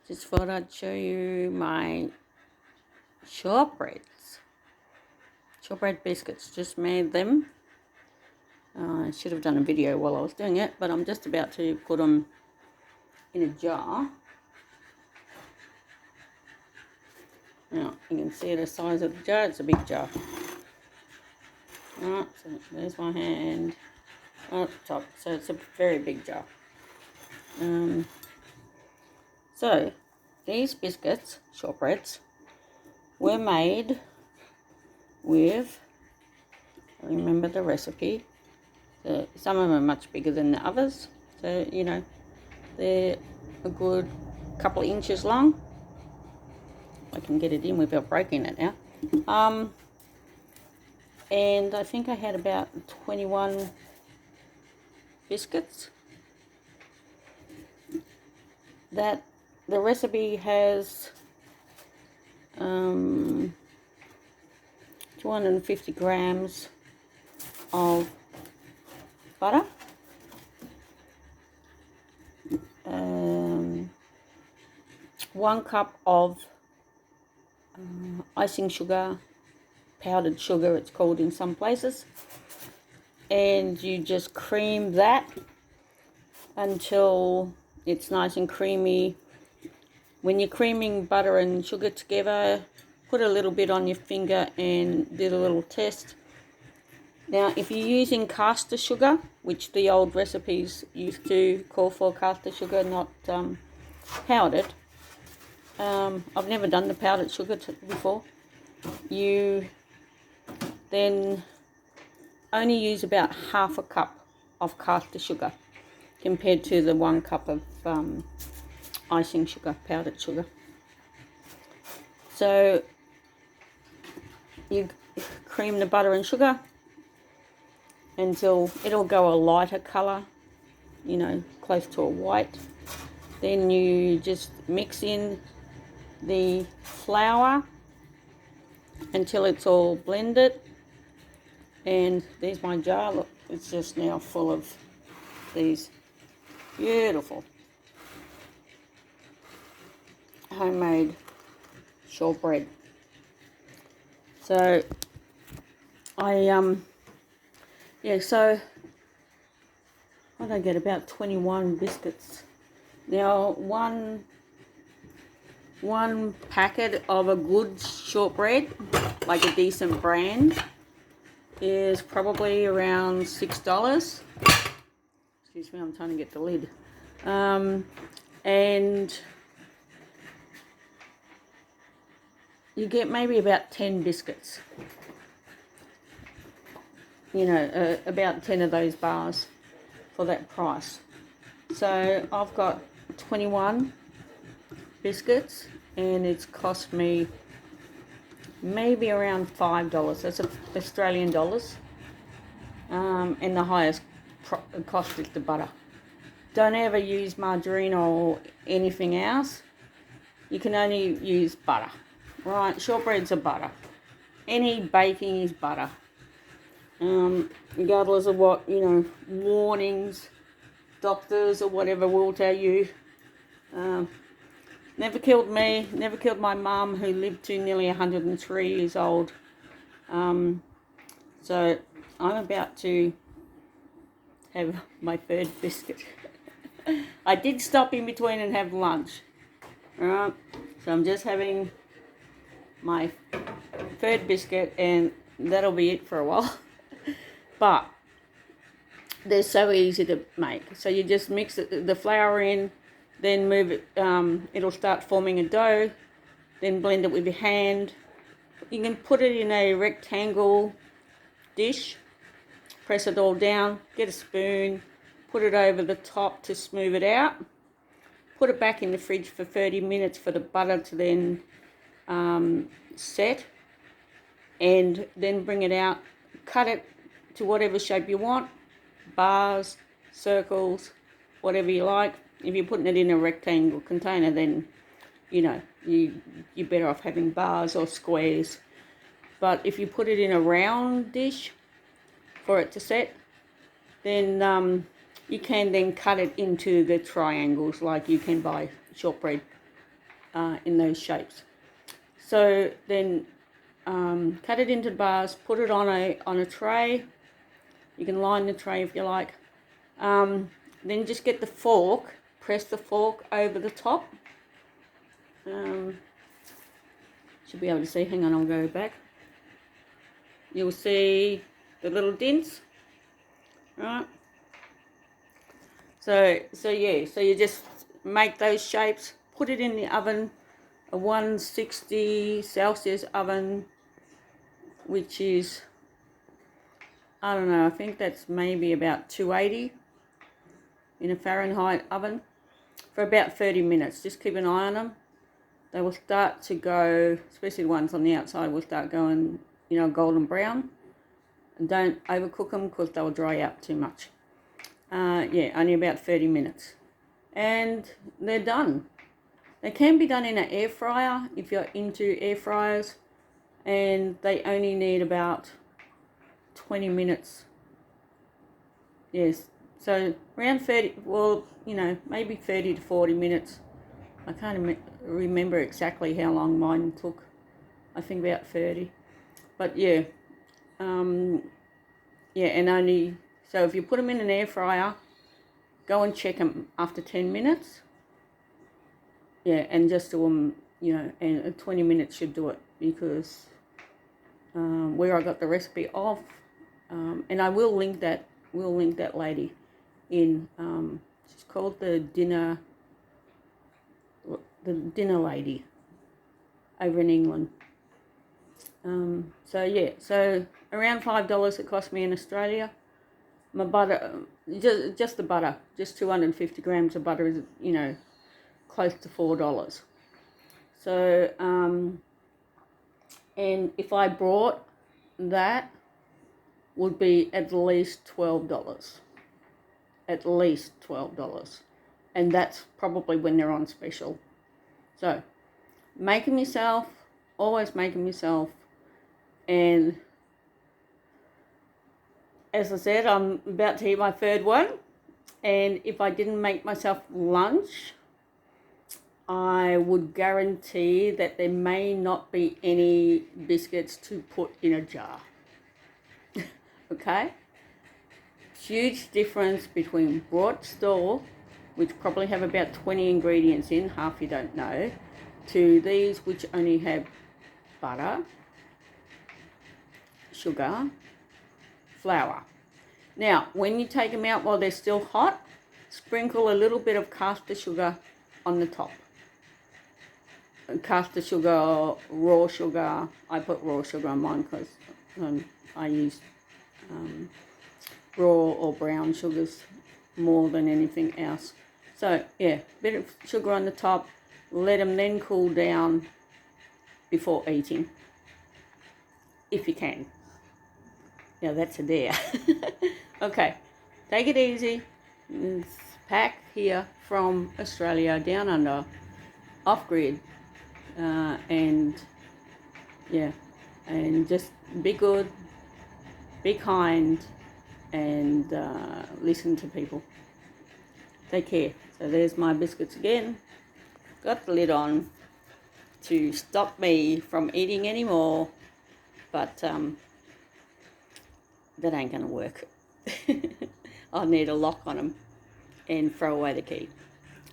Just thought I'd show you my shortbreads. Shortbread biscuits, just made them. I should have done a video while I was doing it, but I'm just about to put them in a jar. Now, you can see the size of the jar, it's a big jar. Alright, so there's my hand at the top, so it's a very big jar. So, these biscuits, shortbreads, were made with, remember the recipe, some of them are much bigger than the others, so you know, they're a good couple of inches long. I can get it in without breaking it now. And I think I had about 21 biscuits. That the recipe has 250 grams of butter, 1 cup of icing sugar, powdered sugar it's called in some places, and you just cream that until it's nice and creamy. When you're creaming butter and sugar together, put a little bit on your finger and do a little test. Now, if you're using castor sugar, which the old recipes used to call for castor sugar, not powdered, I've never done the powdered sugar before. You then only use about half a cup of castor sugar compared to the 1 cup of icing sugar, powdered sugar. So you cream the butter and sugar until it'll go a lighter colour, you know, close to a white. Then you just mix in the flour until it's all blended. And there's my jar. Look, it's just now full of these beautiful homemade shortbread. So so what did I get? About 21 biscuits. Now one packet of a good shortbread, like a decent brand, is probably around $6. Excuse me, I'm trying to get the lid. And you get maybe about 10 biscuits. You know, about 10 of those bars for that price. So I've got 21 biscuits and it's cost me maybe around $5. That's Australian dollars. And the highest cost is the butter. Don't ever use margarine or anything else. You can only use butter. Right, shortbreads are butter. Any baking is butter. Regardless of what, you know, warnings, doctors or whatever will tell you. Never killed me, never killed my mum, who lived to nearly 103 years old. So I'm about to have my third biscuit. I did stop in between and have lunch. Alright, so I'm just having my third biscuit and that'll be it for a while. But they're so easy to make. So you just mix the flour in, then move it, it'll start forming a dough, then blend it with your hand. You can put it in a rectangle dish, press it all down, get a spoon, put it over the top to smooth it out, put it back in the fridge for 30 minutes for the butter to then set, and then bring it out, cut it to whatever shape you want, bars, circles, whatever you like. If you're putting it in a rectangle container, then you know you're better off having bars or squares. But if you put it in a round dish for it to set, then you can then cut it into the triangles like you can buy shortbread in those shapes. So then cut it into bars, put it on a tray. You can line the tray if you like. Then just get the fork, press the fork over the top. Should be able to see. Hang on, I'll go back. You'll see the little dents, right? So yeah, so you just make those shapes, put it in the oven, a 160 Celsius oven, which is, I don't know, I think that's maybe about 280 in a Fahrenheit oven for about 30 minutes. Just keep an eye on them. They will start to go, especially the ones on the outside, will start going, you know, golden brown. And don't overcook them because they'll dry out too much. Yeah, only about 30 minutes. And they're done. They can be done in an air fryer if you're into air fryers. And they only need about 20 minutes. Yes, so around 30, well, you know, maybe 30 to 40 minutes. I can't remember exactly how long mine took. I think about 30. But yeah, yeah, and only, so if you put them in an air fryer, go and check them after 10 minutes. Yeah, and just do them, you know, and 20 minutes should do it, because where I got the recipe off, and I will link that, lady in, she's called the dinner lady over in England. So yeah, so around $5 it cost me in Australia. My butter, just the butter, just 250 grams of butter is, you know, close to $4. So, and if I brought that, would be at least $12. At least $12. And that's probably when they're on special. So, make them yourself, always make them yourself. And as I said, I'm about to eat my third one. And if I didn't make myself lunch, I would guarantee that there may not be any biscuits to put in a jar. Okay? Huge difference between bought store, which probably have about 20 ingredients in, half you don't know, to these which only have butter, sugar, flour. Now, when you take them out while they're still hot, sprinkle a little bit of castor sugar on the top. Castor sugar, raw sugar. I put raw sugar on mine because I use raw or brown sugars more than anything else. So yeah, bit of sugar on the top. Let them then cool down before eating, if you can. Yeah, that's a dare. Okay, take it easy. It's Pac here from Australia, down under, off grid. And yeah, and just be good, be kind, and listen to people. Take care. So there's my biscuits again. Got the lid on to stop me from eating anymore, but that ain't gonna work. I'll need a lock on them and throw away the key,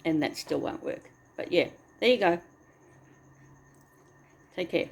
and that still won't work. But yeah, there you go. Take care.